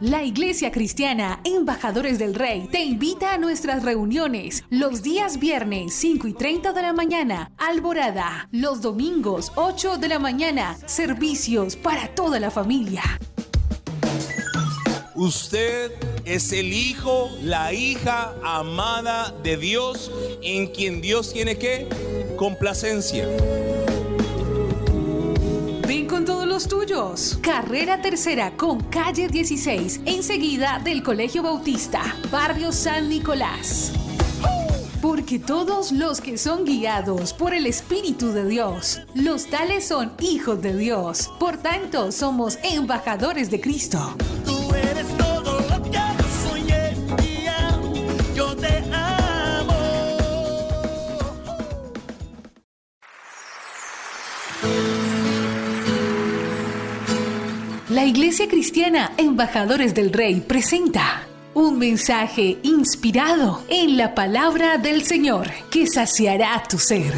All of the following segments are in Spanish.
La Iglesia Cristiana Embajadores del Rey te invita a nuestras reuniones los días viernes 5:30 de la mañana, Alborada, los domingos 8 de la mañana, servicios para toda la familia. Usted es el hijo, la hija amada de Dios, en quien Dios tiene ¿qué? Complacencia. Ven con todos los tuyos. Carrera Tercera con calle 16, enseguida del Colegio Bautista, barrio San Nicolás. Porque todos los que son guiados por el Espíritu de Dios, los tales son hijos de Dios. Por tanto, somos embajadores de Cristo. Tú eres todo lo que yo soñé, yo te amo. La Iglesia Cristiana Embajadores del Rey presenta un mensaje inspirado en la palabra del Señor que saciará tu ser.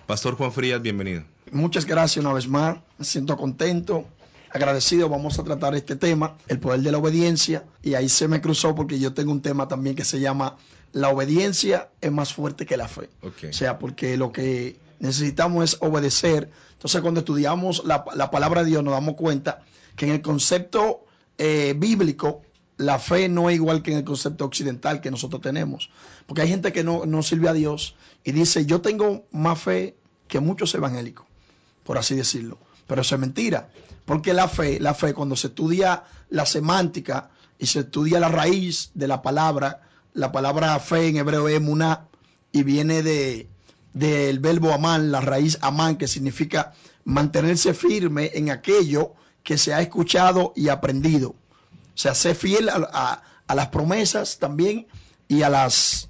Pastor Juan Frías, bienvenido. Muchas gracias una vez más, me siento contento, agradecido. Vamos a tratar este tema, el poder de la obediencia, y ahí se me cruzó porque yo tengo un tema también que se llama la obediencia es más fuerte que la fe. Okay. O sea, porque lo que necesitamos es obedecer. Entonces, cuando estudiamos la palabra de Dios, nos damos cuenta que en el concepto bíblico, la fe no es igual que en el concepto occidental que nosotros tenemos. Porque hay gente que no sirve a Dios y dice, yo tengo más fe que muchos evangélicos, por así decirlo. Pero eso es mentira. Porque la fe, cuando se estudia la semántica y se estudia la raíz de la palabra fe en hebreo es emuná, y viene del verbo amán, la raíz amán, que significa mantenerse firme en aquello que se ha escuchado y aprendido. O sea, ser fiel a las promesas también y a las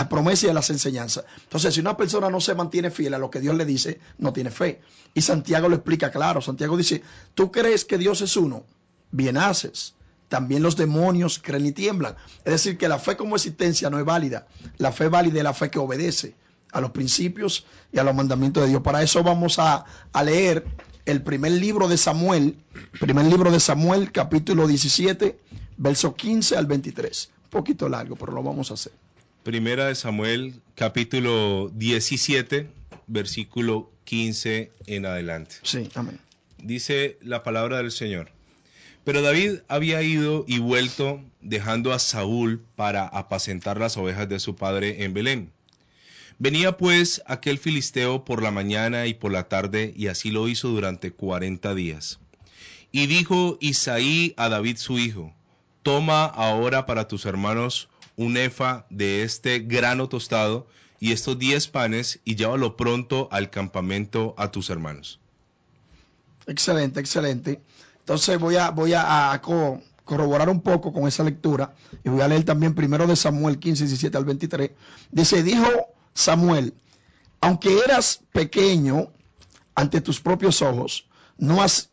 promesas y a las enseñanzas. Entonces, si una persona no se mantiene fiel a lo que Dios le dice, no tiene fe. Y Santiago lo explica claro. Santiago dice, ¿tú crees que Dios es uno? Bien haces. También los demonios creen y tiemblan. Es decir, que la fe como existencia no es válida. La fe válida es la fe que obedece a los principios y a los mandamientos de Dios. Para eso vamos a leer el primer libro de Samuel, capítulo 17, verso 15 al 23. Un poquito largo, pero lo vamos a hacer. Primera de Samuel, capítulo 17, versículo 15 en adelante. Sí, amén. Dice la palabra del Señor. Pero David había ido y vuelto, dejando a Saúl para apacentar las ovejas de su padre en Belén. Venía pues aquel filisteo por la mañana y por la tarde, y así lo hizo durante 40 días. Y dijo Isaí a David su hijo, toma ahora para tus hermanos un efa de este grano tostado y estos 10 panes, y llévalo pronto al campamento a tus hermanos. Excelente, excelente. Entonces voy a corroborar un poco con esa lectura y voy a leer también primero de Samuel 15, 17 al 23. Dice, dijo Samuel, aunque eras pequeño ante tus propios ojos, no has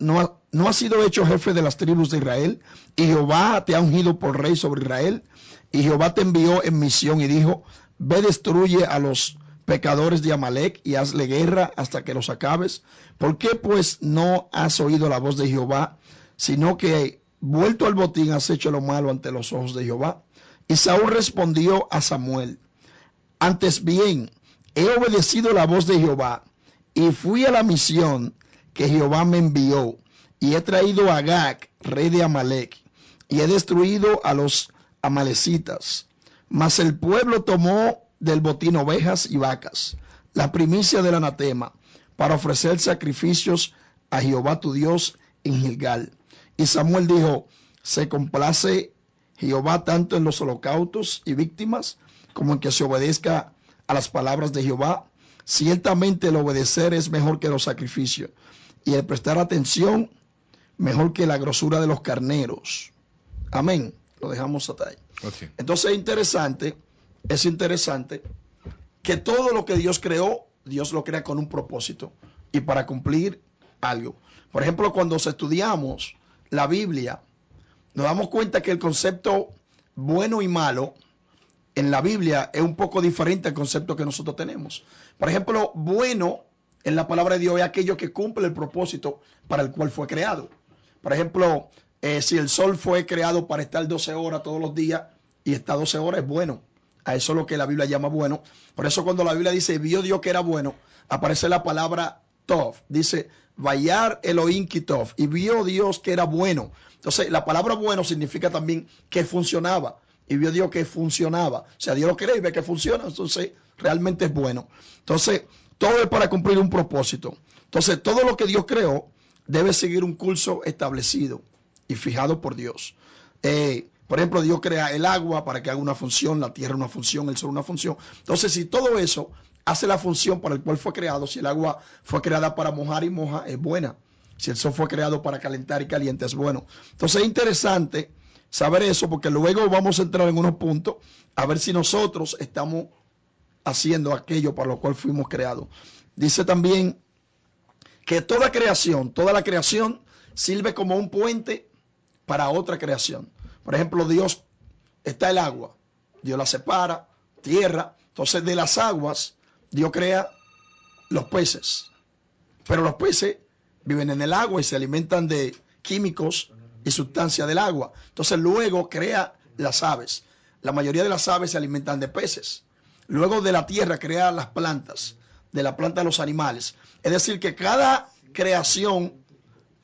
sido hecho jefe de las tribus de Israel, y Jehová te ha ungido por rey sobre Israel, y Jehová te envió en misión y dijo, ve, destruye a los pecadores de Amalec y hazle guerra hasta que los acabes. ¿Por qué pues no has oído la voz de Jehová, sino que vuelto al botín has hecho lo malo ante los ojos de Jehová? Y Saúl respondió a Samuel, antes bien, he obedecido la voz de Jehová y fui a la misión que Jehová me envió, y he traído a Agag, rey de Amalec, y he destruido a los amalecitas. Mas el pueblo tomó del botín ovejas y vacas, la primicia del anatema, para ofrecer sacrificios a Jehová tu Dios en Gilgal. Y Samuel dijo, se complace Jehová tanto en los holocaustos y víctimas, como en que se obedezca a las palabras de Jehová. Ciertamente el obedecer es mejor que los sacrificios, y el prestar atención mejor que la grosura de los carneros. Amén. Lo dejamos hasta ahí. Okay. Entonces es interesante que todo lo que Dios creó, Dios lo crea con un propósito y para cumplir algo. Por ejemplo, cuando estudiamos la Biblia, nos damos cuenta que el concepto bueno y malo en la Biblia es un poco diferente al concepto que nosotros tenemos. Por ejemplo, bueno en la palabra de Dios es aquello que cumple el propósito para el cual fue creado. Por ejemplo, si el sol fue creado para estar 12 horas todos los días y está 12 horas, es bueno. A eso es lo que la Biblia llama bueno. Por eso cuando la Biblia dice, vio Dios que era bueno, aparece la palabra Tov. Dice, Vayar Elohim ki Tov. Y vio Dios que era bueno. Entonces, la palabra bueno significa también que funcionaba. Y vio Dios que funcionaba. O sea, Dios lo cree y ve que funciona. Entonces, realmente es bueno. Entonces, todo es para cumplir un propósito. Entonces, todo lo que Dios creó debe seguir un curso establecido y fijado por Dios. Por ejemplo, Dios crea el agua para que haga una función, la tierra una función, el sol una función. Entonces, si todo eso hace la función para el cual fue creado, si el agua fue creada para mojar y moja, es buena. Si el sol fue creado para calentar y calienta, es bueno. Entonces, es interesante saber eso, porque luego vamos a entrar en unos puntos a ver si nosotros estamos haciendo aquello para lo cual fuimos creados. Dice también que toda la creación sirve como un puente para otra creación. Por ejemplo, Dios, está el agua, Dios la separa, tierra, entonces de las aguas Dios crea los peces, pero los peces viven en el agua y se alimentan de químicos y sustancias del agua. Entonces luego crea las aves. La mayoría de las aves se alimentan de peces. Luego de la tierra crea las plantas, de la planta los animales. Es decir, que cada creación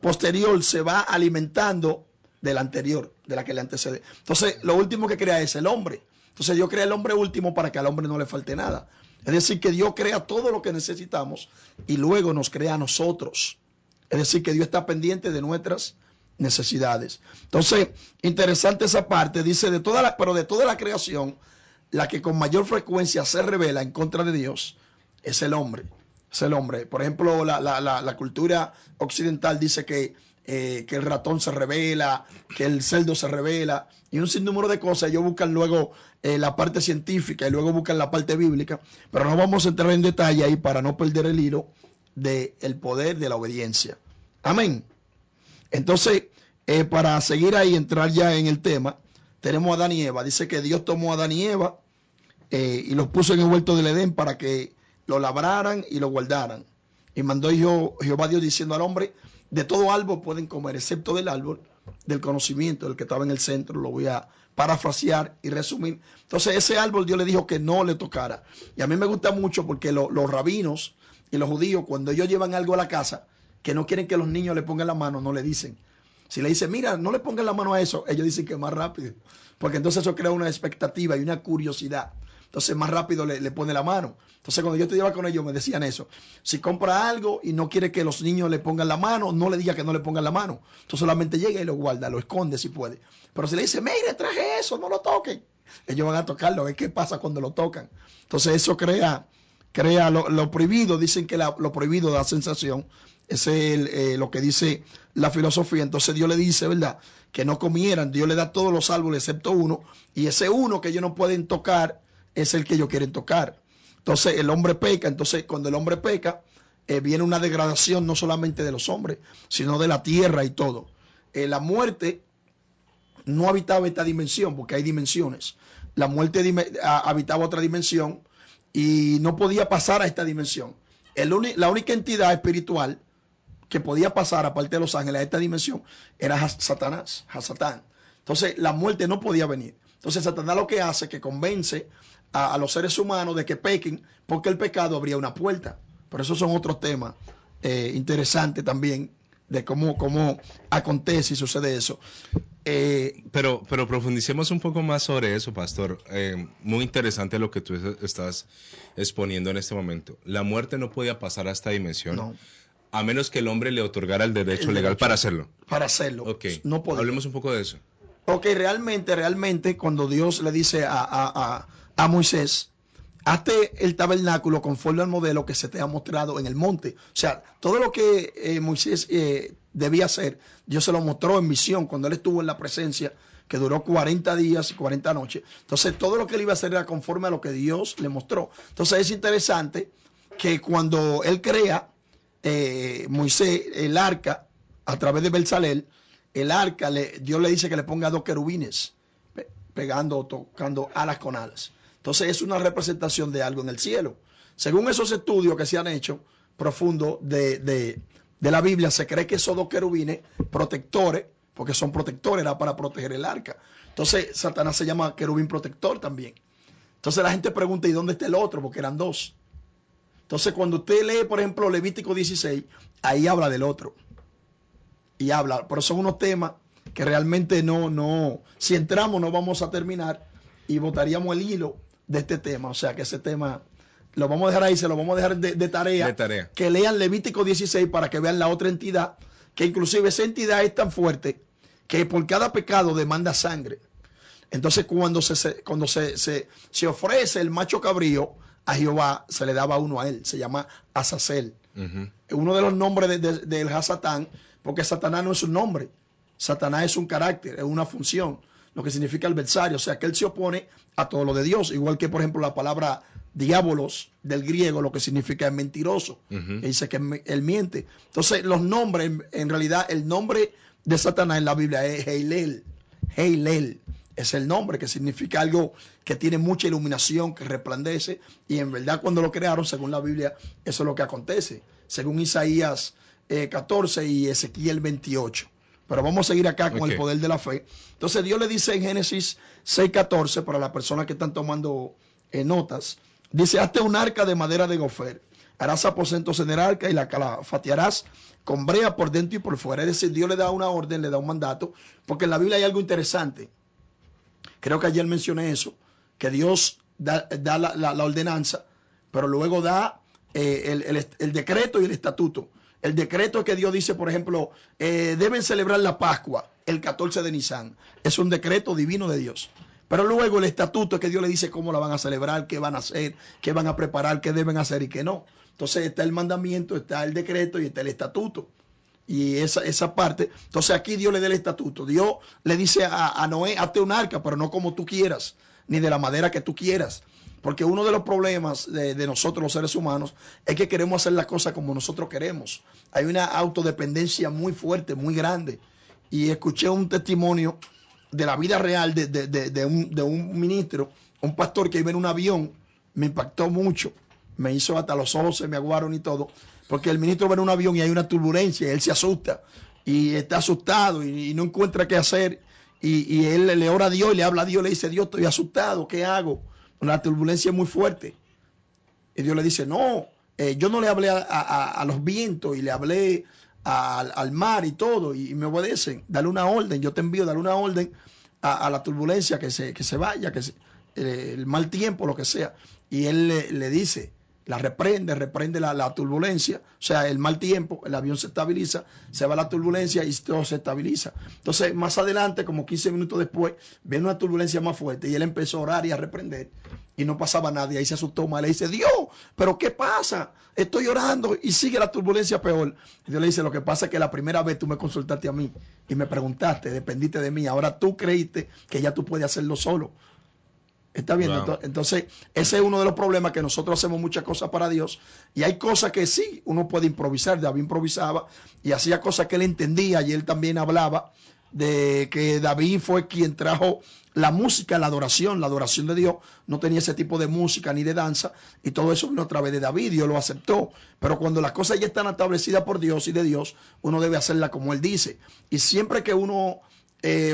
posterior se va alimentando de la anterior, de la que le antecede. Entonces, lo último que crea es el hombre. Entonces, Dios crea el hombre último para que al hombre no le falte nada. Es decir, que Dios crea todo lo que necesitamos y luego nos crea a nosotros. Es decir, que Dios está pendiente de nuestras necesidades. Entonces, interesante esa parte. Dice, pero de toda la creación, la que con mayor frecuencia se revela en contra de Dios es el hombre. Es el hombre. Por ejemplo, la cultura occidental dice que el ratón se revela, que el cerdo se revela, y un sinnúmero de cosas. Ellos buscan luego la parte científica y luego buscan la parte bíblica, pero no vamos a entrar en detalle ahí para no perder el hilo del poder de la obediencia. Amén. Entonces, para seguir ahí, entrar ya en el tema, tenemos a Adán y Eva. Dice que Dios tomó a Adán y Eva y los puso en el huerto del Edén para que lo labraran y lo guardaran. Y mandó Jehová Dios diciendo al hombre, de todo árbol pueden comer, excepto del árbol del conocimiento, del que estaba en el centro. Lo voy a parafrasear y resumir. Entonces, ese árbol Dios le dijo que no le tocara. Y a mí me gusta mucho porque los rabinos y los judíos, cuando ellos llevan algo a la casa, que no quieren que los niños le pongan la mano, no le dicen. Si le dicen, mira, no le pongan la mano a eso, ellos dicen que más rápido. Porque entonces eso crea una expectativa y una curiosidad. Entonces más rápido le pone la mano. Entonces cuando yo estudiaba con ellos me decían eso. Si compra algo y no quiere que los niños le pongan la mano, no le diga que no le pongan la mano. Entonces solamente llega y lo guarda, lo esconde si puede. Pero si le dice, mire, traje eso, no lo toquen, ellos van a tocarlo, a ver qué pasa cuando lo tocan. Entonces eso crea lo prohibido. Dicen que lo prohibido da sensación. Ese es lo que dice la filosofía. Entonces Dios le dice, ¿verdad?, que no comieran. Dios le da todos los árboles excepto uno. Y ese uno que ellos no pueden tocar es el que ellos quieren tocar. Entonces el hombre peca. Entonces cuando el hombre peca, viene una degradación no solamente de los hombres, sino de la tierra y todo. La muerte no habitaba esta dimensión, porque hay dimensiones. La muerte habitaba otra dimensión y no podía pasar a esta dimensión. La única entidad espiritual que podía pasar, aparte de los ángeles, a esta dimensión, era Satanás, Hasatán. Entonces la muerte no podía venir. Entonces Satanás lo que hace es que convence a los seres humanos de que pequen, porque el pecado abría una puerta. Pero esos son otros temas interesantes también, de cómo acontece y sucede eso. Pero profundicemos un poco más sobre eso, pastor. Muy interesante lo que tú estás exponiendo en este momento. La muerte no podía pasar a esta dimensión, No. a menos que el hombre le otorgara el derecho legal para hacerlo. Para hacerlo. Ok, No podía. hablemos un poco de eso. Ok, realmente cuando Dios le dice a Moisés, hazte el tabernáculo conforme al modelo que se te ha mostrado en el monte. O sea, todo lo que Moisés debía hacer, Dios se lo mostró en visión cuando él estuvo en la presencia, que duró 40 días y 40 noches. Entonces, todo lo que él iba a hacer era conforme a lo que Dios le mostró. Entonces, es interesante que cuando él crea, Moisés, el arca, a través de Belsalel, el arca, Dios le dice que le ponga 2 querubines, pegando o tocando alas con alas. Entonces es una representación de algo en el cielo. Según esos estudios que se han hecho profundos de la Biblia, se cree que esos dos querubines protectores, porque son protectores, era para proteger el arca. Entonces Satanás se llama querubín protector también. Entonces la gente pregunta, ¿y dónde está el otro? Porque eran dos. Entonces cuando usted lee, por ejemplo, Levítico 16, ahí habla del otro. Y habla, pero son unos temas que realmente si entramos no vamos a terminar y botaríamos el hilo de este tema. O sea que ese tema lo vamos a dejar ahí, se lo vamos a dejar de tarea. Que lean Levítico 16 para que vean la otra entidad, que inclusive esa entidad es tan fuerte que por cada pecado demanda sangre. Entonces cuando se ofrece el macho cabrío a Jehová, se le daba uno a él, se llama Azazel. Uno de los nombres del Hasatán, porque Satanás no es un nombre, Satanás es un carácter, es una función, lo que significa adversario, o sea que él se opone a todo lo de Dios, igual que por ejemplo la palabra diabolos del griego, lo que significa es mentiroso, que dice que él miente. Entonces los nombres, en realidad el nombre de Satanás en la Biblia es Heilel. Heilel es el nombre que significa algo que tiene mucha iluminación, que resplandece, y en verdad cuando lo crearon, según la Biblia, eso es lo que acontece, según Isaías 14 y Ezequiel 28. Pero vamos a seguir acá con el poder de la fe. Entonces Dios le dice en Génesis 6:14, para las personas que están tomando notas, dice, hazte un arca de madera de gofer, harás aposentos en el arca y la calafatearás con brea por dentro y por fuera. Es decir, Dios le da una orden, le da un mandato, porque en la Biblia hay algo interesante. Creo que ayer mencioné eso, que Dios da la ordenanza, pero luego da el decreto y el estatuto. El decreto es que Dios dice, por ejemplo, deben celebrar la Pascua el 14 de Nisan. Es un decreto divino de Dios. Pero luego el estatuto es que Dios le dice cómo la van a celebrar, qué van a hacer, qué van a preparar, qué deben hacer y qué no. Entonces está el mandamiento, está el decreto y está el estatuto. Y esa parte, entonces aquí Dios le da el estatuto. Dios le dice a Noé, hazte un arca, pero no como tú quieras, ni de la madera que tú quieras. Porque uno de los problemas de nosotros los seres humanos es que queremos hacer las cosas como nosotros queremos. Hay una autodependencia muy fuerte, muy grande. Y escuché un testimonio de la vida real de un ministro, un pastor que iba en un avión. Me impactó mucho. Me hizo hasta los ojos, se me aguaron y todo. Porque el ministro va en un avión y hay una turbulencia y él se asusta. Y está asustado y no encuentra qué hacer. Y él le ora a Dios y le habla a Dios. Le dice, Dios, estoy asustado, ¿qué hago? La turbulencia es muy fuerte. Y Dios le dice, no, yo no le hablé a los vientos y le hablé al mar y todo, y me obedecen. Dale una orden, yo te envío, dale una orden a la turbulencia que se vaya, el mal tiempo, lo que sea. Y él le dice, reprende la turbulencia, o sea, el mal tiempo, el avión se estabiliza, se va la turbulencia y todo se estabiliza. Entonces, más adelante, como 15 minutos después, viene una turbulencia más fuerte y él empezó a orar y a reprender y no pasaba nada. Y ahí se asustó más, le dice, Dios, ¿pero qué pasa? Estoy orando y sigue la turbulencia peor. Y Dios le dice, lo que pasa es que la primera vez tú me consultaste a mí y me preguntaste, dependiste de mí, ahora tú creíste que ya tú puedes hacerlo solo. ¿Está viendo? Wow. Entonces, ese es uno de los problemas, que nosotros hacemos muchas cosas para Dios y hay cosas que sí, uno puede improvisar. David improvisaba y hacía cosas que él entendía, y él también hablaba de que David fue quien trajo la música, la adoración de Dios. No tenía ese tipo de música ni de danza, y todo eso vino a través de David. Dios lo aceptó, pero cuando las cosas ya están establecidas por Dios y de Dios, uno debe hacerla como él dice. Y siempre que uno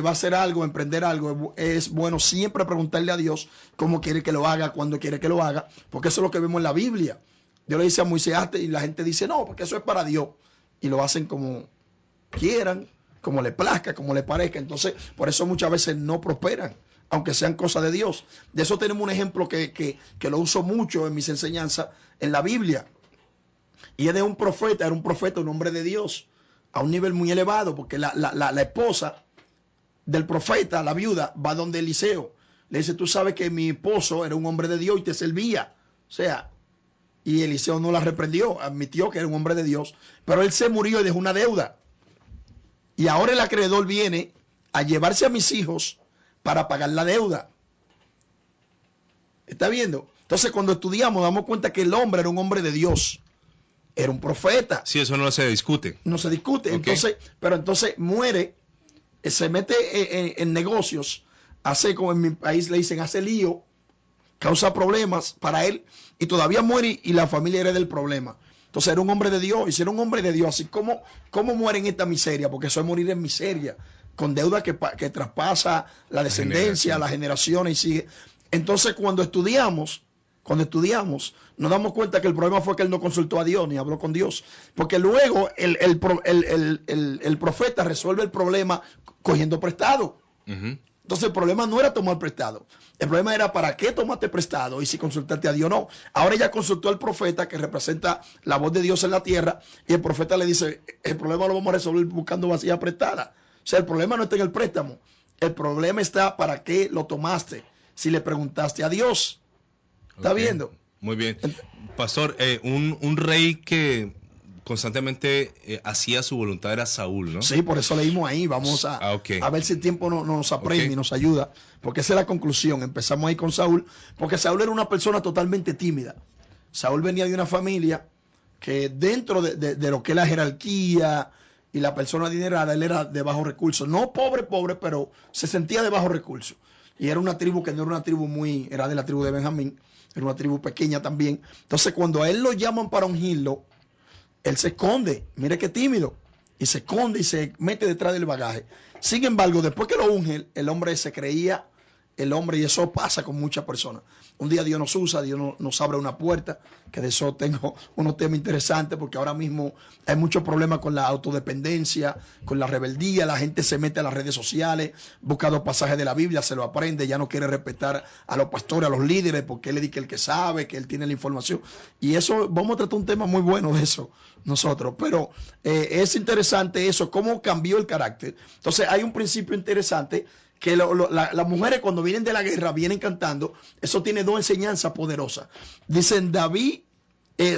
va a hacer algo, emprender algo, es bueno siempre preguntarle a Dios cómo quiere que lo haga, cuándo quiere que lo haga, porque eso es lo que vemos en la Biblia. Dios le dice a Moisés, hazte, y la gente dice, no, porque eso es para Dios, y lo hacen como quieran, como le plazca, como le parezca. Entonces, por eso muchas veces no prosperan, aunque sean cosas de Dios. De eso tenemos un ejemplo que lo uso mucho en mis enseñanzas en la Biblia, y es de un profeta. Era un profeta, un hombre de Dios, a un nivel muy elevado, porque la esposa del profeta, la viuda, va donde Eliseo. Le dice, tú sabes que mi esposo era un hombre de Dios y te servía. O sea, y Eliseo no la reprendió, admitió que era un hombre de Dios, pero él se murió y dejó una deuda. Y ahora el acreedor viene a llevarse a mis hijos para pagar la deuda. ¿Está viendo? Entonces, cuando estudiamos, damos cuenta que el hombre era un hombre de Dios. Era un profeta. Sí, eso no se discute. No se discute. Okay. Entonces, pero entonces muere, se mete en negocios, hace, como en mi país le dicen, hace lío, causa problemas para él y todavía muere y la familia hereda el problema. Entonces era un hombre de Dios, y si era un hombre de Dios, así como muere en esta miseria, porque eso es morir en miseria, con deuda que traspasa la descendencia, las generaciones y sigue. Entonces cuando estudiamos, nos damos cuenta que el problema fue que él no consultó a Dios ni habló con Dios. Porque luego el profeta resuelve el problema cogiendo prestado. Entonces el problema no era tomar prestado. El problema era para qué tomaste prestado y si consultaste a Dios o no. Ahora ella consultó al profeta que representa la voz de Dios en la tierra y el profeta le dice, el problema lo vamos a resolver buscando vasija prestada. O sea, el problema no está en el préstamo. El problema está para qué lo tomaste si le preguntaste a Dios. ¿Está viendo? Muy bien. Pastor, un rey que constantemente hacía su voluntad era Saúl, ¿no? Sí, por eso leímos ahí. Vamos a ver si el tiempo nos aprende y nos ayuda. Porque esa es la conclusión. Empezamos ahí con Saúl. Porque Saúl era una persona totalmente tímida. Saúl venía de una familia que dentro de lo que es la jerarquía y la persona adinerada, él era de bajos recursos. No pobre, pero se sentía de bajos recursos. Y era una tribu que no era una tribu era de la tribu de Benjamín. Era una tribu pequeña también. Entonces, cuando a él lo llaman para ungirlo, él se esconde. Mire qué tímido. Y se esconde y se mete detrás del bagaje. Sin embargo, después que lo unge, el hombre se creía el hombre, y eso pasa con muchas personas. Un día Dios nos usa, Dios nos abre una puerta, que de eso tengo unos temas interesantes, porque ahora mismo hay muchos problemas con la autodependencia, con la rebeldía. La gente se mete a las redes sociales, busca dos pasajes de la Biblia, se lo aprende, ya no quiere respetar a los pastores, a los líderes, porque él le dice que el que sabe, que él tiene la información. Y eso, vamos a tratar un tema muy bueno de eso nosotros, pero es interesante eso, cómo cambió el carácter. Entonces hay un principio interesante, que las mujeres cuando vienen de la guerra vienen cantando. Eso tiene dos enseñanzas poderosas. Dicen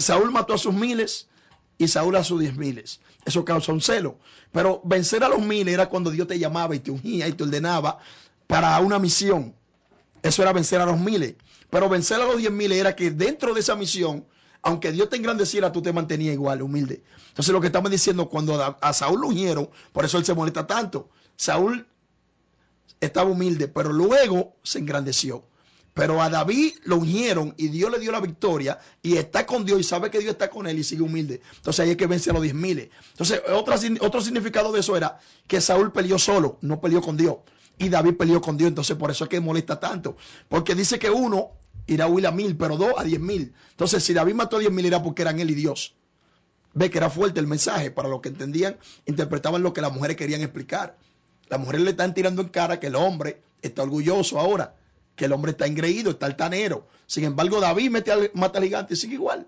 Saúl mató a sus miles y Saúl a sus 10,000. Eso causa un celo. Pero vencer a los miles era cuando Dios te llamaba y te ungía y te ordenaba para una misión. Eso era vencer a los miles. Pero vencer a los 10,000 era que dentro de esa misión, aunque Dios te engrandeciera, tú te mantenías igual, humilde. Entonces lo que estamos diciendo, cuando a Saúl lo ungieron, por eso él se molesta tanto. Saúl estaba humilde, pero luego se engrandeció. Pero a David lo ungieron y Dios le dio la victoria y está con Dios y sabe que Dios está con él y sigue humilde. Entonces ahí es que vence a los 10,000. Entonces otro significado de eso era que Saúl peleó solo, no peleó con Dios. Y David peleó con Dios. Entonces por eso es que molesta tanto. Porque dice que uno irá a huir a 1,000, pero dos a 10,000. Entonces si David mató a 10,000 era porque eran él y Dios. Ve que era fuerte el mensaje. Para los que entendían, interpretaban lo que las mujeres querían explicar. Las mujeres le están tirando en cara que el hombre está orgulloso ahora, que el hombre está engreído, está altanero. Sin embargo, David mata al gigante y sigue igual.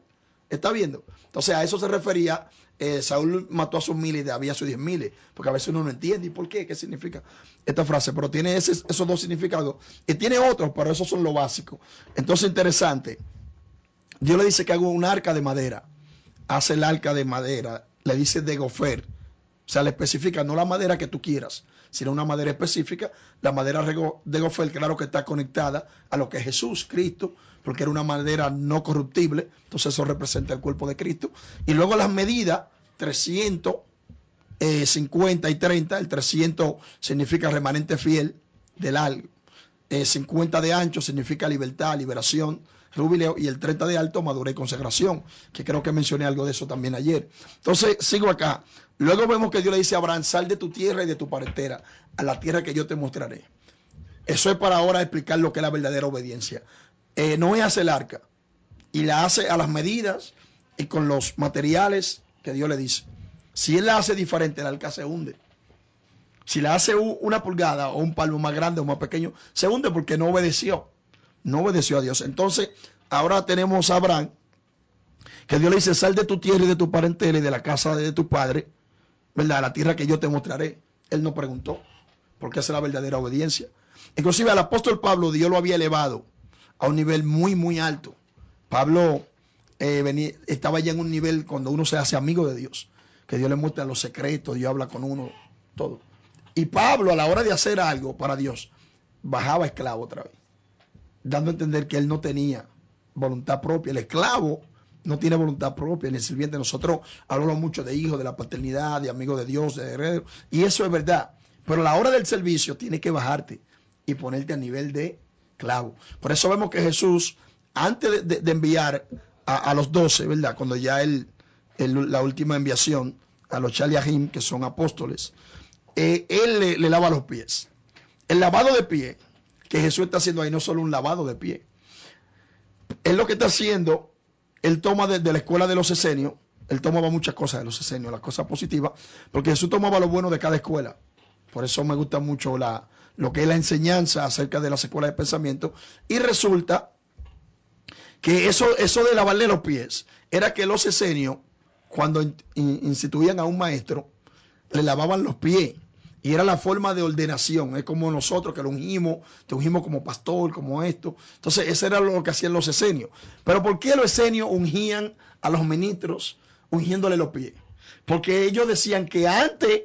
¿Está viendo? Entonces a eso se refería. Saúl mató a sus 1,000 y David a sus 10,000. Porque a veces uno no entiende. ¿Y por qué? ¿Qué significa esta frase? Pero tiene esos dos significados. Y tiene otros, pero esos son lo básico. Entonces, interesante. Dios le dice que haga un arca de madera. Hace el arca de madera. Le dice de gofer. O sea, le especifica no la madera que tú quieras, sino una madera específica. La madera de gofer, claro que está conectada a lo que es Jesús, Cristo, porque era una madera no corruptible. Entonces eso representa el cuerpo de Cristo. Y luego las medidas, 350 y 30. El 300 significa remanente fiel del algo. 50 de ancho significa libertad, liberación, jubileo, y el 30 de alto, madurez y consagración, que creo que mencioné algo de eso también ayer. Entonces, sigo acá. Luego vemos que Dios le dice a Abraham, sal de tu tierra y de tu parentela, a la tierra que yo te mostraré. Eso es para ahora explicar lo que es la verdadera obediencia. Noé hace el arca, y la hace a las medidas y con los materiales que Dios le dice. Si él la hace diferente, el arca se hunde. Si la hace una pulgada o un palmo más grande o más pequeño, se hunde porque no obedeció. No obedeció a Dios. Entonces, ahora tenemos a Abraham, que Dios le dice, sal de tu tierra y de tu parentela y de la casa de tu padre, ¿verdad? La tierra que yo te mostraré. Él no preguntó, porque esa es la verdadera obediencia. Inclusive al apóstol Pablo, Dios lo había elevado a un nivel muy, muy alto. Pablo estaba ya en un nivel cuando uno se hace amigo de Dios, que Dios le muestra los secretos, Dios habla con uno, todo. Y Pablo, a la hora de hacer algo para Dios, bajaba esclavo otra vez, dando a entender que él no tenía voluntad propia. El esclavo no tiene voluntad propia, ni el sirviente. Nosotros hablamos mucho de hijos, de la paternidad, de amigos de Dios, de herederos, y eso es verdad. Pero a la hora del servicio tienes que bajarte y ponerte a nivel de esclavo. Por eso vemos que Jesús, antes de enviar a los 12, ¿verdad? Cuando ya la última enviación a los Shaliahim, que son apóstoles, él le lava los pies. El lavado de pie que Jesús está haciendo ahí no es solo un lavado de pie. Él lo que está haciendo, él toma de la escuela de los esenios, él tomaba muchas cosas de los esenios, las cosas positivas, porque Jesús tomaba lo bueno de cada escuela. Por eso me gusta mucho lo que es la enseñanza acerca de las escuelas de pensamiento. Y resulta que eso de lavarle los pies era que los esenios, cuando instituían a un maestro, le lavaban los pies. Y era la forma de ordenación. Es como nosotros que lo ungimos, te ungimos como pastor, como esto. Entonces, eso era lo que hacían los esenios. Pero ¿por qué los esenios ungían a los ministros ungiéndole los pies? Porque ellos decían que antes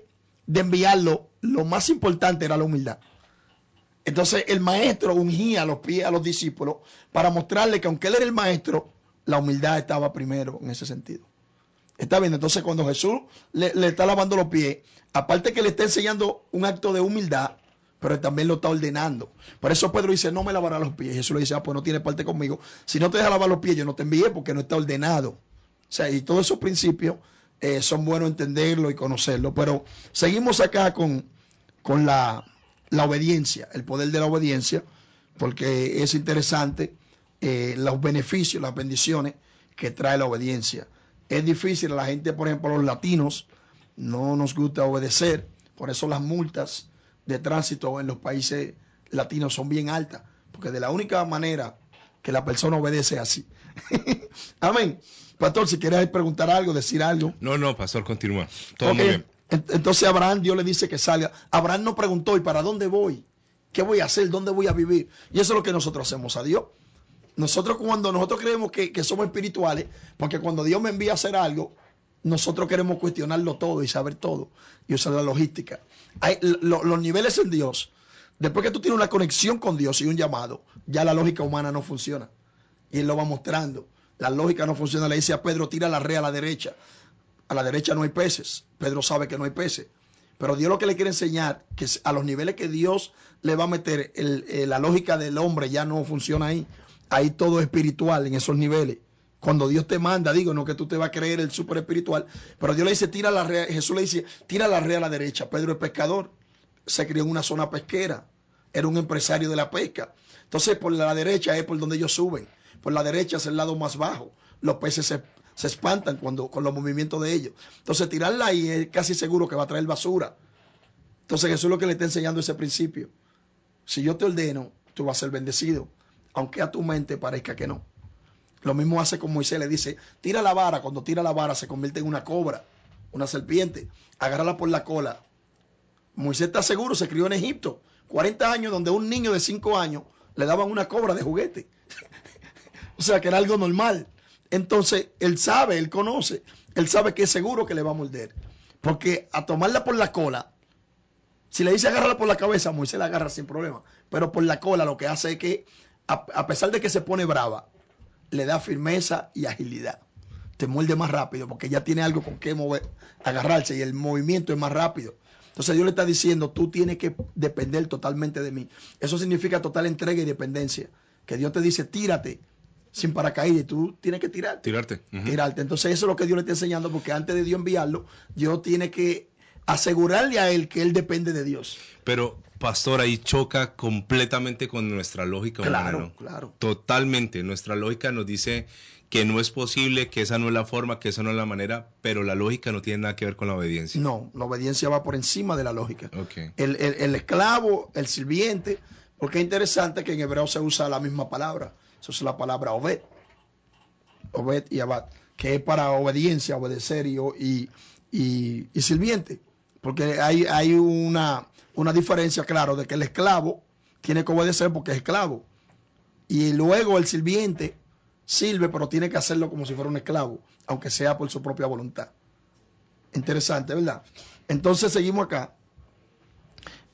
de enviarlo, lo más importante era la humildad. Entonces, el maestro ungía los pies a los discípulos para mostrarle que aunque él era el maestro, la humildad estaba primero en ese sentido. Está bien, entonces cuando Jesús le está lavando los pies, aparte que le está enseñando un acto de humildad, pero también lo está ordenando. Por eso Pedro dice, no me lavará los pies. Jesús le dice, pues no tiene parte conmigo. Si no te deja lavar los pies, yo no te envié porque no está ordenado. O sea, y todos esos principios son buenos entenderlo y conocerlo. Pero seguimos acá con la obediencia, el poder de la obediencia, porque es interesante los beneficios, las bendiciones que trae la obediencia. Es difícil, a la gente, por ejemplo, los latinos, no nos gusta obedecer, por eso las multas de tránsito en los países latinos son bien altas, porque de la única manera que la persona obedece es así. Amén. Pastor, si quieres preguntar algo, decir algo. No, pastor, continúa. Todo muy bien. Entonces Abraham, Dios le dice que salga. Abraham no preguntó, ¿y para dónde voy? ¿Qué voy a hacer? ¿Dónde voy a vivir? Y eso es lo que nosotros hacemos a Dios. Cuando nosotros creemos que somos espirituales, porque cuando Dios me envía a hacer algo, nosotros queremos cuestionarlo todo y saber todo y usar la logística. Los niveles en Dios, después que tú tienes una conexión con Dios y un llamado, ya la lógica humana no funciona. Y Él lo va mostrando. La lógica no funciona. Le dice a Pedro, tira la red a la derecha. A la derecha no hay peces. Pedro sabe que no hay peces. Pero Dios lo que le quiere enseñar, que a los niveles que Dios le va a meter, la lógica del hombre ya no funciona ahí. Ahí todo es espiritual en esos niveles. Cuando Dios te manda, digo, no que tú te vas a creer el súper espiritual, pero Dios le dice, tira la red, Jesús le dice, tira la red a la derecha. Pedro es pescador, se crió en una zona pesquera, era un empresario de la pesca. Entonces, por la derecha es por donde ellos suben, por la derecha es el lado más bajo. Los peces se espantan con los movimientos de ellos. Entonces, tirarla ahí es casi seguro que va a traer basura. Entonces, Jesús lo que le está enseñando ese principio. Si yo te ordeno, tú vas a ser bendecido, aunque a tu mente parezca que no. Lo mismo hace con Moisés, le dice, tira la vara. Cuando tira la vara se convierte en una cobra, una serpiente. Agárrala por la cola. Moisés está seguro, se crió en Egipto. 40 años donde a un niño de 5 años le daban una cobra de juguete. O sea, que era algo normal. Entonces, él sabe, él conoce. Él sabe que es seguro que le va a morder. Porque a tomarla por la cola, si le dice agárrala por la cabeza, Moisés la agarra sin problema. Pero por la cola lo que hace es que, a pesar de que se pone brava, le da firmeza y agilidad. Te muerde más rápido porque ya tiene algo con qué mover, agarrarse y el movimiento es más rápido. Entonces Dios le está diciendo, tú tienes que depender totalmente de mí. Eso significa total entrega y dependencia. Que Dios te dice, tírate sin paracaídas y tú tienes que tirarte. Tirarte. Entonces eso es lo que Dios le está enseñando, porque antes de Dios enviarlo, Dios tiene que asegurarle a él que él depende de Dios. Pero, pastor, ahí choca completamente con nuestra lógica humana, ¿no? Claro. Totalmente. Nuestra lógica nos dice que no es posible, que esa no es la forma, que esa no es la manera, pero la lógica no tiene nada que ver con la obediencia. No, la obediencia va por encima de la lógica. Okay. El esclavo, el sirviente, porque es interesante que en hebreo se usa la misma palabra. Eso es la palabra obed. Obed y abad, que es para obediencia, obedecer y sirviente. Porque hay una diferencia, claro, de que el esclavo tiene que obedecer porque es esclavo. Y luego el sirviente sirve, pero tiene que hacerlo como si fuera un esclavo, aunque sea por su propia voluntad. Interesante, ¿verdad? Entonces seguimos acá.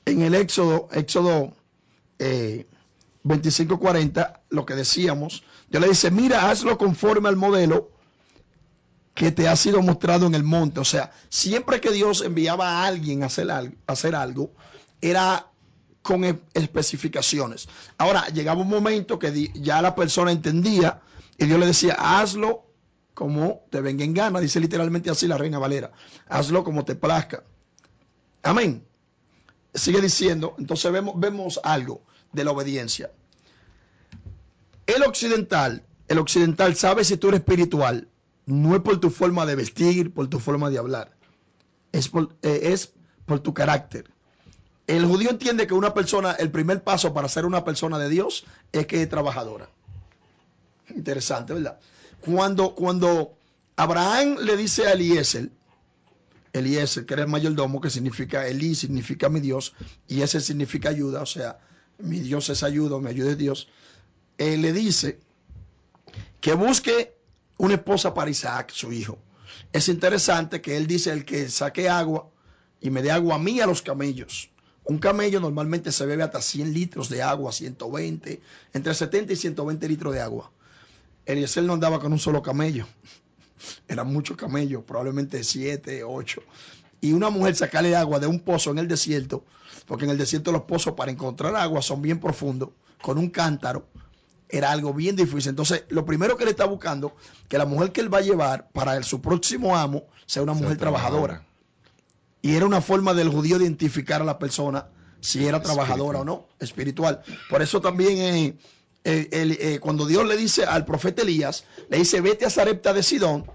En el Éxodo 25:40, lo que decíamos, Dios le dice, mira, hazlo conforme al modelo que te ha sido mostrado en el monte. O sea, siempre que Dios enviaba a alguien a hacer algo, era con especificaciones. Ahora, llegaba un momento que ya la persona entendía y Dios le decía, hazlo como te venga en gana. Dice literalmente así la Reina Valera. Hazlo como te plazca. Amén. Sigue diciendo, entonces vemos algo de la obediencia. El occidental sabe si tú eres espiritual, no es por tu forma de vestir, por tu forma de hablar, es por tu carácter. El judío entiende que una persona, el primer paso para ser una persona de Dios es que es trabajadora. Interesante, ¿verdad? Cuando Abraham le dice a Eliezer, que era el mayordomo, que significa Elí, significa mi Dios, y ese significa ayuda, o sea, mi Dios es ayuda, me ayuda Dios. Él le dice que busque una esposa para Isaac, su hijo. Es interesante que él dice, el que saque agua y me dé agua a mí, a los camellos. Un camello normalmente se bebe hasta 100 litros de agua, 120, entre 70 y 120 litros de agua. Eliezer no andaba con un solo camello. Eran muchos camellos, probablemente 7, 8. Y una mujer sacarle agua de un pozo en el desierto, porque en el desierto los pozos para encontrar agua son bien profundos, con un cántaro, era algo bien difícil. Entonces, lo primero que le está buscando, que la mujer que él va a llevar para su próximo amo sea una mujer trabajadora. Y era una forma del judío de identificar a la persona si era trabajadora o no, espiritual. Por eso también cuando Dios le dice al profeta Elías, le dice, vete a Sarepta de Sidón,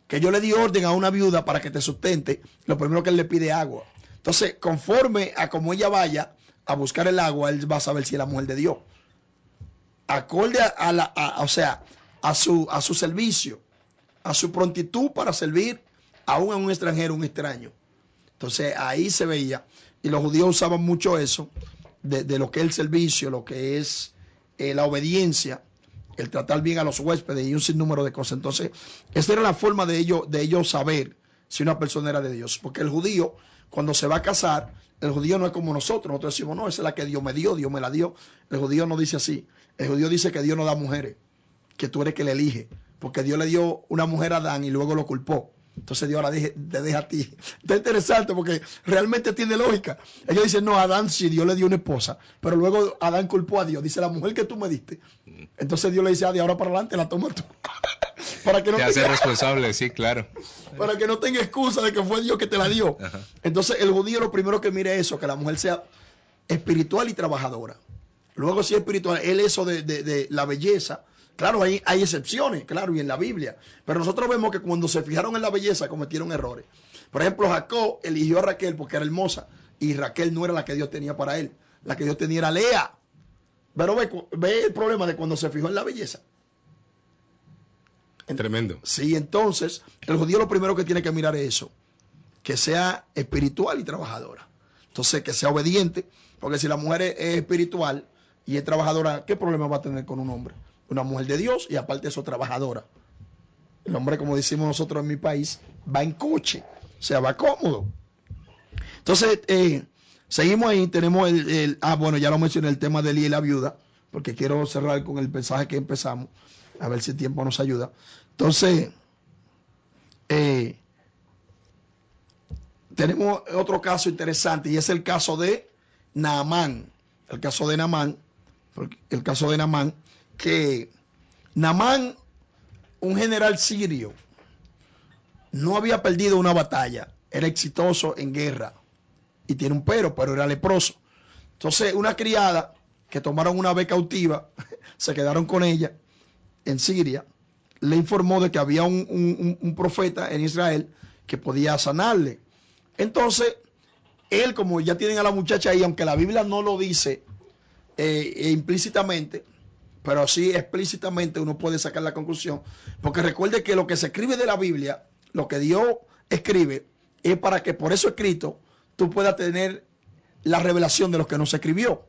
que yo le di orden a una viuda para que te sustente, lo primero que él le pide es agua. Entonces, conforme a como ella vaya a buscar el agua, él va a saber si es la mujer de Dios. Acorde a su servicio, a su prontitud para servir aún a un extranjero, un extraño. Entonces ahí se veía, y los judíos usaban mucho eso, de lo que es el servicio, lo que es la obediencia, el tratar bien a los huéspedes y un sinnúmero de cosas. Entonces, esa era la forma de ellos saber si una persona era de Dios. Porque el judío, cuando se va a casar, el judío no es como nosotros. Nosotros decimos, no, esa es la que Dios me dio, Dios me la dio. El judío no dice así. El judío dice que Dios no da mujeres, que tú eres que le elige. Porque Dios le dio una mujer a Adán y luego lo culpó. Entonces Dios ahora te deja a ti. Está interesante porque realmente tiene lógica. Ellos dicen, no, Adán sí, Dios le dio una esposa. Pero luego Adán culpó a Dios. Dice, la mujer que tú me diste. Entonces Dios le dice, de ahora para adelante la tomas tú. Para que no te hace responsable, sí, claro. Para que no tenga excusa de que fue Dios que te la dio. Ajá. Entonces el judío lo primero que mire es eso, que la mujer sea espiritual y trabajadora. Luego si es espiritual, él eso de la belleza. Claro, hay excepciones, claro, y en la Biblia. Pero nosotros vemos que cuando se fijaron en la belleza cometieron errores. Por ejemplo, Jacob eligió a Raquel porque era hermosa. Y Raquel no era la que Dios tenía para él. La que Dios tenía era Lea. Pero ve el problema de cuando se fijó en la belleza. Tremendo. Sí, entonces, el judío lo primero que tiene que mirar es eso. Que sea espiritual y trabajadora. Entonces, que sea obediente. Porque si la mujer es espiritual y es trabajadora, ¿qué problema va a tener con un hombre? Una mujer de Dios y aparte eso trabajadora. El hombre, como decimos nosotros en mi país, va en coche, o sea, va cómodo. Entonces, seguimos ahí, tenemos bueno, ya lo mencioné, el tema de Elí y la viuda, porque quiero cerrar con el mensaje que empezamos, a ver si el tiempo nos ayuda. Entonces, tenemos otro caso interesante y es el caso de Naamán. El caso de Naamán, que Naamán, un general sirio, no había perdido una batalla, era exitoso en guerra y tiene un pero era leproso. Entonces una criada que tomaron una vez cautiva, se quedaron con ella en Siria, le informó de que había un profeta en Israel que podía sanarle. Entonces él, como ya tienen a la muchacha ahí, aunque la Biblia no lo dice implícitamente, pero sí explícitamente uno puede sacar la conclusión, porque recuerde que lo que se escribe de la Biblia, lo que Dios escribe, es para que por eso escrito tú puedas tener la revelación de lo que no se escribió.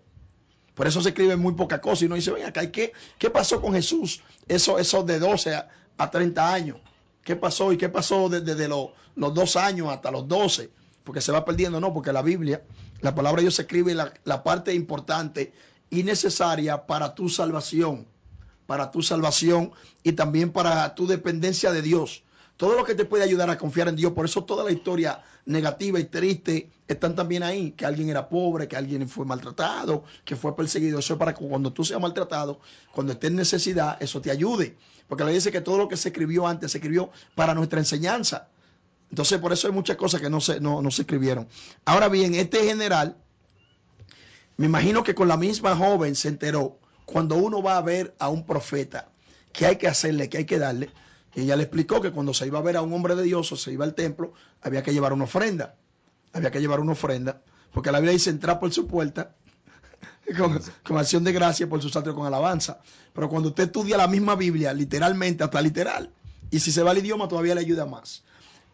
Por eso se escribe muy poca cosa y uno dice, ven acá, ¿qué pasó con Jesús? Eso de 12 a 30 años. ¿Qué pasó? ¿Y qué pasó desde los 2 años hasta los 12? Porque se va perdiendo, no, porque la Biblia, la palabra de Dios se escribe la parte importante y necesaria para tu salvación y también para tu dependencia de Dios. todo lo que te puede ayudar a confiar en Dios. Por eso toda la historia negativa y triste están también ahí, que alguien era pobre, que alguien fue maltratado, que fue perseguido. Eso es para que cuando tú seas maltratado, cuando estés en necesidad, eso te ayude. Porque le dice que todo lo que se escribió antes se escribió para nuestra enseñanza. Entonces, por eso hay muchas cosas que no se escribieron. Ahora bien, este general, me imagino que con la misma joven se enteró, cuando uno va a ver a un profeta, qué hay que hacerle, qué hay que darle. Y ella le explicó que cuando se iba a ver a un hombre de Dios o se iba al templo, había que llevar una ofrenda. Había que llevar una ofrenda, porque la Biblia dice entrar por su puerta con acción de gracia, por sus atrios con alabanza. Pero cuando usted estudia la misma Biblia, literalmente, hasta literal, y si se va al idioma todavía le ayuda más.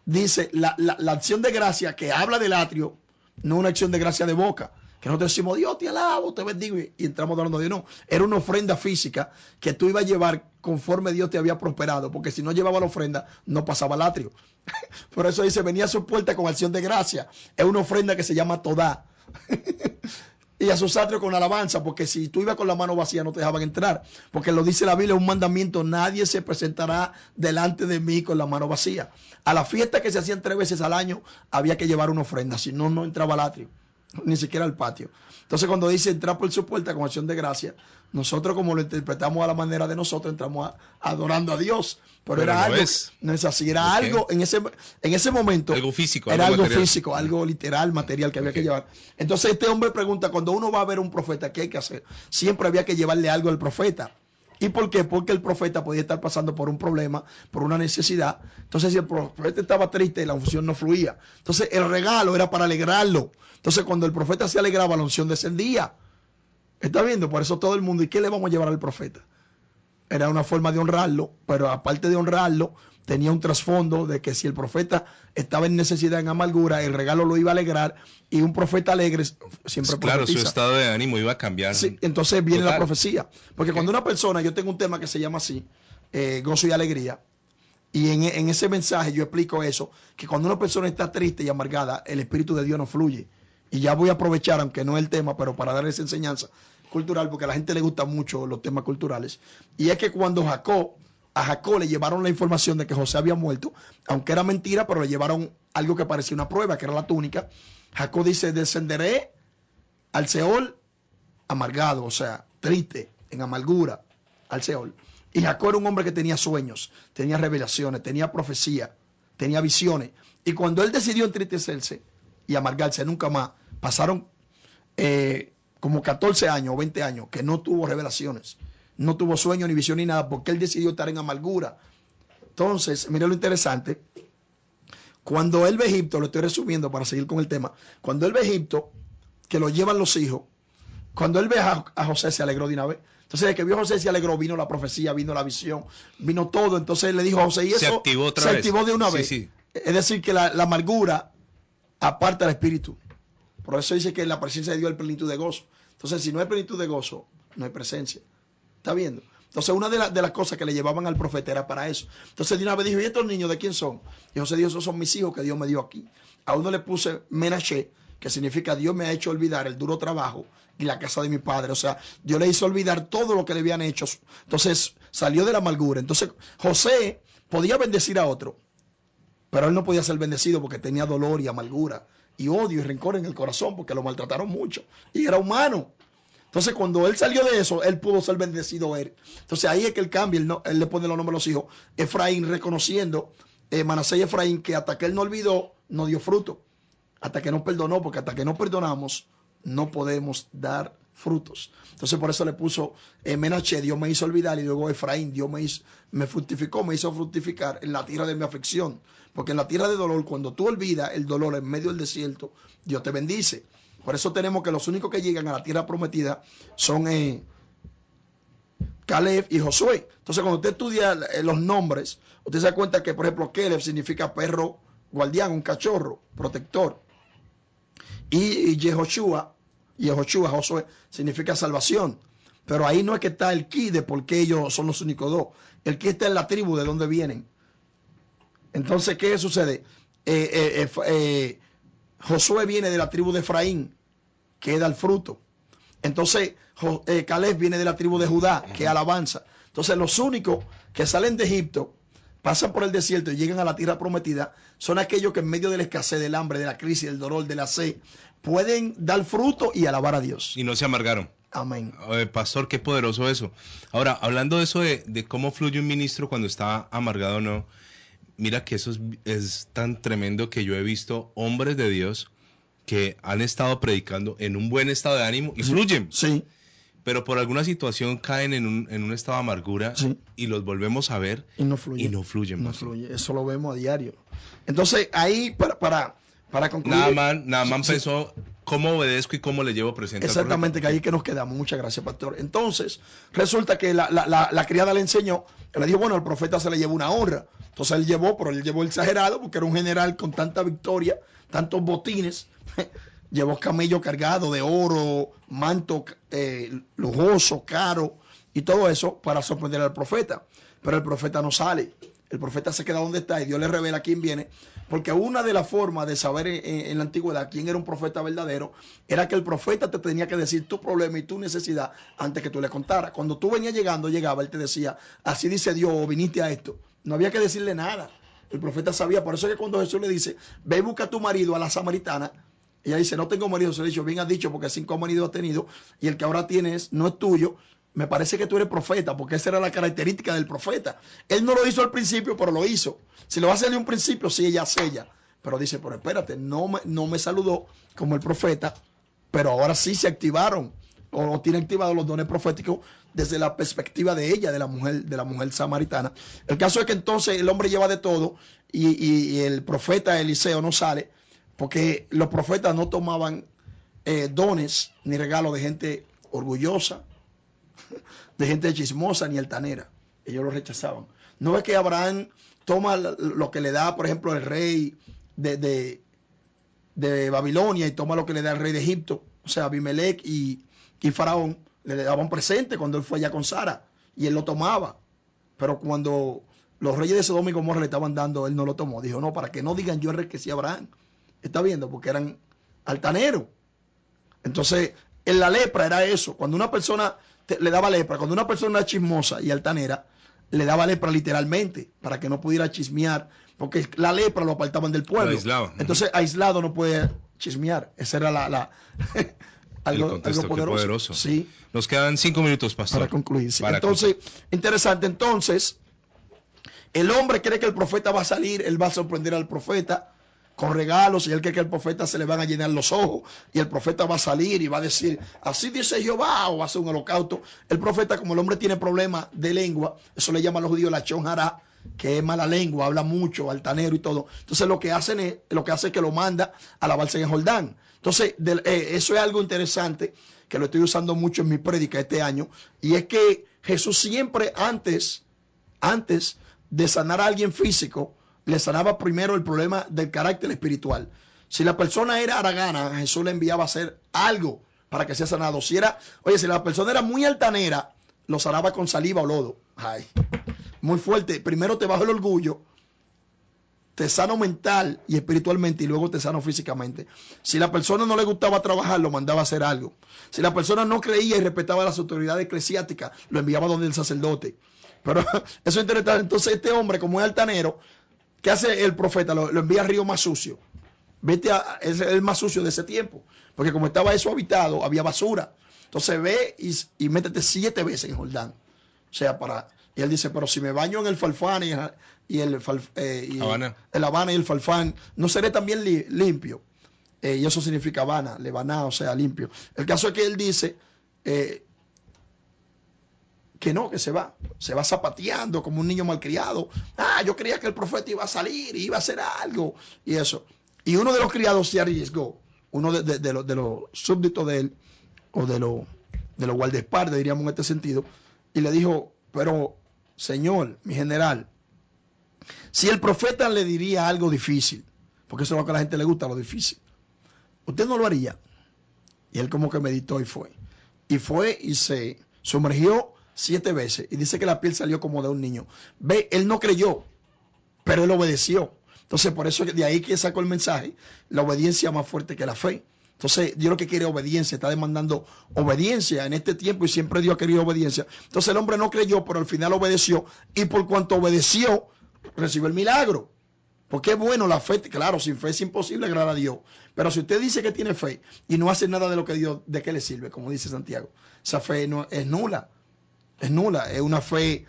Dice, la acción de gracia que habla del atrio, no una acción de gracia de boca, que nosotros decimos, Dios te alabo, te bendigo, y entramos hablando de Dios. No, era una ofrenda física que tú ibas a llevar conforme Dios te había prosperado, porque si no llevaba la ofrenda, no pasaba al atrio. Por eso dice, venía a su puerta con acción de gracia. Es una ofrenda que se llama todá. Y a sus atrios con alabanza, porque si tú ibas con la mano vacía no te dejaban entrar, porque lo dice la Biblia, un mandamiento, nadie se presentará delante de mí con la mano vacía. A la fiesta que se hacían 3 veces al año había que llevar una ofrenda, si no, no entraba al atrio, ni siquiera al patio. Entonces cuando dice entrar por su puerta con acción de gracia, nosotros como lo interpretamos a la manera de nosotros, entramos adorando a Dios, pero era no algo, es. no es así, era algo en ese momento, Algo físico. era algo material. físico, algo literal, material que había que llevar. Entonces este hombre pregunta, cuando uno va a ver un profeta, ¿qué hay que hacer? Siempre había que llevarle algo al profeta. ¿Y por qué? Porque el profeta podía estar pasando por un problema, por una necesidad. Entonces si el profeta estaba triste, la unción no fluía. Entonces el regalo era para alegrarlo. Entonces cuando el profeta se alegraba, la unción descendía. ¿Está viendo? Por eso todo el mundo, ¿y qué le vamos a llevar al profeta? Era una forma de honrarlo, pero aparte de honrarlo, tenía un trasfondo de que si el profeta estaba en necesidad, en amargura, el regalo lo iba a alegrar, y un profeta alegre siempre Claro, profetiza. su estado de ánimo iba a cambiar. Sí, entonces viene Total. la profecía. Porque cuando una persona, yo tengo un tema que se llama así, gozo y alegría, y en ese mensaje yo explico eso, que cuando una persona está triste y amargada, el Espíritu de Dios no fluye. Y ya voy a aprovechar, aunque no es el tema, pero para darle esa enseñanza cultural, porque a la gente le gustan mucho los temas culturales. Y es que cuando a Jacob le llevaron la información de que José había muerto, aunque era mentira, pero le llevaron algo que parecía una prueba, que era la túnica. Jacob dice, descenderé al Seol amargado, o sea, triste, en amargura, al Seol. Y Jacob era un hombre que tenía sueños, tenía revelaciones, tenía profecía, tenía visiones. Y cuando él decidió entristecerse y amargarse nunca más, pasaron como 14 años o 20 años que no tuvo revelaciones, no tuvo sueño ni visión ni nada, porque él decidió estar en amargura. Entonces, mira lo interesante, cuando él ve a Egipto, lo estoy resumiendo para seguir con el tema, cuando él ve a Egipto, que lo llevan los hijos, cuando él ve a José se alegró de una vez. Entonces, de que vio a José se alegró, vino la profecía, vino la visión, vino todo. Entonces él le dijo a José, y eso Se activó otra se vez. activó de una Sí, vez. sí. Es decir, que la amargura aparta el espíritu. Por eso dice que en la presencia de Dios hay plenitud de gozo. Entonces, si no hay plenitud de gozo, no hay presencia. ¿Está viendo? Entonces, una de las cosas que le llevaban al profeta era para eso. Entonces, de una vez dijo, ¿y estos niños de quién son? Y José dijo, esos son mis hijos que Dios me dio aquí. A uno le puse Menashe, que significa Dios me ha hecho olvidar el duro trabajo y la casa de mi padre. O sea, Dios le hizo olvidar todo lo que le habían hecho. Entonces, salió de la amargura. Entonces, José podía bendecir a otro, pero él no podía ser bendecido porque tenía dolor y amargura y odio y rencor en el corazón porque lo maltrataron mucho y era humano. Entonces cuando él salió de eso, él pudo ser bendecido él. Entonces ahí es que él cambia, él le pone los nombres a los hijos. Efraín reconociendo, Manasés y Efraín, que hasta que él no olvidó, no dio fruto. Hasta que no perdonó, porque hasta que no perdonamos, no podemos dar frutos. Entonces por eso le puso Menashe, Dios me hizo olvidar, y luego Efraín, Dios me fructificó, me hizo fructificar en la tierra de mi aflicción. Porque en la tierra de dolor, cuando tú olvidas el dolor en medio del desierto, Dios te bendice. Por eso tenemos que los únicos que llegan a la tierra prometida son Caleb y Josué. Entonces cuando usted estudia los nombres, usted se da cuenta que, por ejemplo, Caleb significa perro guardián, un cachorro, protector. Y Yehoshua, Josué, significa salvación. Pero ahí no es que está el ki de por qué ellos son los únicos dos. El ki está en la tribu de donde vienen. Entonces, ¿qué sucede? Josué viene de la tribu de Efraín, que da el fruto. Entonces, Caleb viene de la tribu de Judá, que alabanza. Entonces, los únicos que salen de Egipto pasan por el desierto y llegan a la tierra prometida, son aquellos que en medio de la escasez, del hambre, de la crisis, del dolor, de la sed, pueden dar fruto y alabar a Dios. Y no se amargaron. Amén. Pastor, qué poderoso eso. Ahora, hablando de eso de cómo fluye un ministro cuando está amargado o no, mira que eso es tan tremendo que yo he visto hombres de Dios que han estado predicando en un buen estado de ánimo y fluyen. Sí. Pero por alguna situación caen en un estado de amargura, sí, y los volvemos a ver y no fluyen. Y no fluyen. No fluye. Eso lo vemos a diario. Entonces, ahí para concluir. Naaman pensó cómo obedezco y cómo le llevo presente. Exactamente, que ahí que nos quedamos. Muchas gracias, pastor. Entonces, resulta que la criada le enseñó, le dijo, bueno, al profeta se le llevó una honra. Entonces él llevó exagerado, porque era un general con tanta victoria, tantos botines. Llevó camello cargado de oro, manto lujoso, caro, y todo eso para sorprender al profeta. Pero el profeta no sale. El profeta se queda donde está y Dios le revela quién viene. Porque una de las formas de saber en la antigüedad quién era un profeta verdadero era que el profeta te tenía que decir tu problema y tu necesidad antes que tú le contaras. Cuando tú venías llegaba, él te decía, así dice Dios, o viniste a esto. No había que decirle nada. El profeta sabía. Por eso es que cuando Jesús le dice, ve y busca a tu marido, a la samaritana, ella dice, no tengo marido. Se le dice, bien has dicho, porque 5 maridos has tenido y el que ahora tienes no es tuyo. Me parece que tú eres profeta, porque esa era la característica del profeta. Él no lo hizo al principio, pero lo hizo. Si lo hace de un principio, sí, ella sella. Pero dice, pero espérate, no me saludó como el profeta, pero ahora sí se activaron, o tiene activados los dones proféticos desde la perspectiva de ella, de la mujer samaritana. El caso es que entonces el hombre lleva de todo y el profeta Eliseo no sale, porque los profetas no tomaban dones ni regalos de gente orgullosa, de gente chismosa ni altanera. Ellos lo rechazaban. No es que Abraham toma lo que le da, por ejemplo, el rey de Babilonia, y toma lo que le da el rey de Egipto, o sea, Abimelech y Faraón, le daban presente cuando él fue allá con Sara, y él lo tomaba. Pero cuando los reyes de Sodoma y Gomorra le estaban dando, él no lo tomó. Dijo, no, para que no digan yo enriquecí a Abraham. ¿Está viendo? Porque eran altaneros. Entonces, en la lepra era eso. Cuando una persona le daba lepra, cuando una persona era chismosa y altanera, le daba lepra literalmente, para que no pudiera chismear, porque la lepra lo apartaban del pueblo. Entonces, aislado no puede chismear. Esa era algo poderoso. Sí. Nos quedan 5 minutos, pastor. Para concluir. Sí. Entonces, interesante. Entonces, el hombre cree que el profeta va a salir, él va a sorprender al profeta con regalos, y él cree que al profeta se le van a llenar los ojos, y el profeta va a salir y va a decir, así dice Jehová, o va a hacer un holocausto. El profeta, como el hombre tiene problemas de lengua, eso le llaman los judíos la chonjará, que es mala lengua, habla mucho, altanero y todo. Entonces lo que hace es que lo manda a lavarse en el Jordán. Entonces, eso es algo interesante, que lo estoy usando mucho en mi prédica este año, y es que Jesús siempre antes de sanar a alguien físico, le sanaba primero el problema del carácter espiritual. Si la persona era haragana, Jesús le enviaba a hacer algo para que sea sanado. Si la persona era muy altanera, lo sanaba con saliva o lodo. Ay, muy fuerte. Primero te baja el orgullo, te sano mental y espiritualmente, y luego te sano físicamente. Si la persona no le gustaba trabajar, lo mandaba a hacer algo. Si la persona no creía y respetaba las autoridades eclesiásticas, lo enviaba donde el sacerdote. Pero eso es interesante. Entonces este hombre, como es altanero, ¿qué hace el profeta? Lo envía al río más sucio. Es el más sucio de ese tiempo. Porque como estaba eso habitado, había basura. Entonces ve y métete 7 veces en Jordán. O sea, y él dice, pero si me baño en el Farfán el Habana y el Farfán, ¿no seré también limpio? Y eso significa Habana, Lebaná, o sea, limpio. El caso es que él dice que no, que se va zapateando como un niño malcriado. Yo creía que el profeta iba a salir y iba a hacer algo y eso. Y uno de los criados se arriesgó, uno de los súbditos de él, o de los guardaespaldas, diríamos en este sentido, y le dijo, pero señor, mi general, si el profeta le diría algo difícil, porque eso es lo que a la gente le gusta, lo difícil, ¿usted no lo haría? Y él como que meditó y fue y se sumergió 7 veces, y dice que la piel salió como de un niño. Él no creyó, pero él obedeció. Entonces, por eso de ahí que sacó el mensaje, la obediencia más fuerte que la fe. Entonces, Dios lo que quiere es obediencia, está demandando obediencia en este tiempo, y siempre Dios ha querido obediencia. Entonces el hombre no creyó, pero al final obedeció, y por cuanto obedeció, recibe el milagro. Porque es bueno la fe, claro, sin fe es imposible agradar a Dios. Pero si usted dice que tiene fe y no hace nada de lo que Dios, ¿de qué le sirve? Como dice Santiago. Esa fe no, es nula. Es nula, es una fe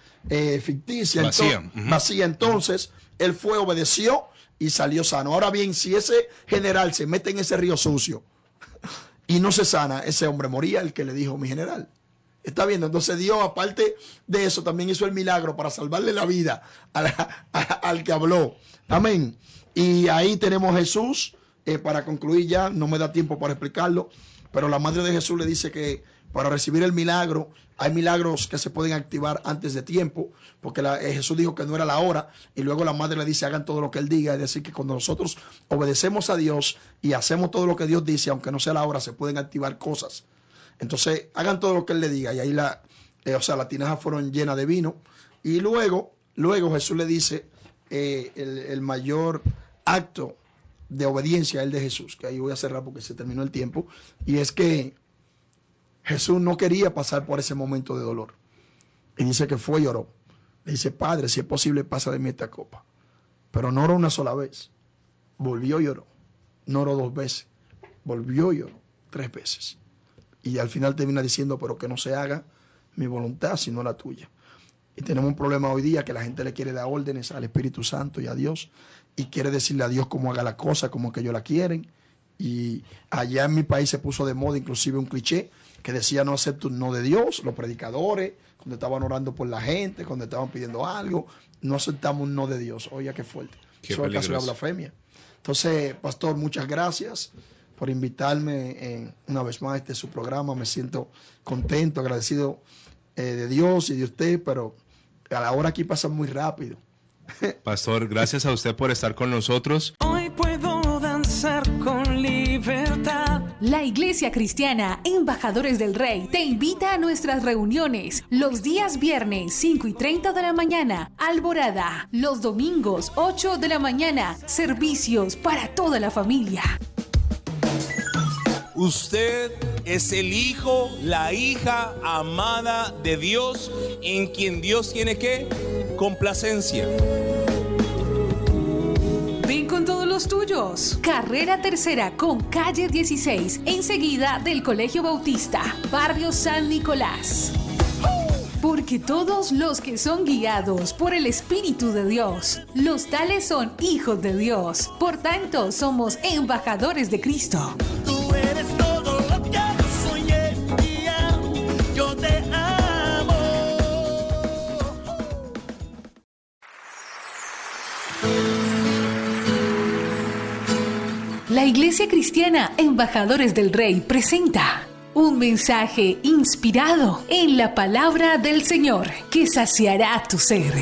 ficticia. Vacía. Vacía. Entonces, él fue, obedeció y salió sano. Ahora bien, si ese general se mete en ese río sucio y no se sana, ese hombre moría, el que le dijo mi general. ¿Está viendo? Entonces Dios, aparte de eso, también hizo el milagro para salvarle la vida al que habló. Amén. Y ahí tenemos a Jesús. Para concluir ya, no me da tiempo para explicarlo, pero la madre de Jesús le dice que para recibir el milagro, hay milagros que se pueden activar antes de tiempo, porque Jesús dijo que no era la hora, y luego la madre le dice, hagan todo lo que Él diga. Es decir, que cuando nosotros obedecemos a Dios y hacemos todo lo que Dios dice, aunque no sea la hora, se pueden activar cosas. Entonces, hagan todo lo que Él le diga. Y ahí las tinajas fueron llenas de vino. Y luego Jesús le dice el mayor acto de obediencia, el de Jesús, que ahí voy a cerrar porque se terminó el tiempo, y es que Jesús no quería pasar por ese momento de dolor. Y dice que fue y oró. Le dice, Padre, si es posible, pasa de mí esta copa. Pero no oró una sola vez. Volvió y oró. No oró 2 veces. Volvió y oró 3 veces. Y al final termina diciendo, pero que no se haga mi voluntad, sino la tuya. Y tenemos un problema hoy día que la gente le quiere dar órdenes al Espíritu Santo y a Dios, y quiere decirle a Dios cómo haga la cosa, como que ellos la quieren. Y allá en mi país se puso de moda inclusive un cliché que decía, no acepto un no de Dios. Los predicadores, cuando estaban orando por la gente, cuando estaban pidiendo algo, no aceptamos un no de Dios. Oye, qué fuerte. Qué eso es caso de peligroso. blasfemia. Entonces, pastor, muchas gracias por invitarme una vez más a su programa. Me siento contento, agradecido de Dios y de usted, pero a la hora aquí pasa muy rápido. Pastor, gracias a usted por estar con nosotros. Hoy puedo danzar con libertad. La Iglesia Cristiana Embajadores del Rey te invita a nuestras reuniones los días viernes 5:30 de la mañana, Alborada, los domingos 8 de la mañana, servicios para toda la familia. Usted es el hijo, la hija amada de Dios, en quien Dios tiene ¿qué? Complacencia. Ven con todos los tuyos. Carrera Tercera con calle 16, enseguida del Colegio Bautista, barrio San Nicolás. Porque todos los que son guiados por el Espíritu de Dios, los tales son hijos de Dios. Por tanto, somos embajadores de Cristo. Tú eres todo lo que yo soñé y yo te amo. La Iglesia Cristiana Embajadores del Rey presenta un mensaje inspirado en la palabra del Señor que saciará tu ser.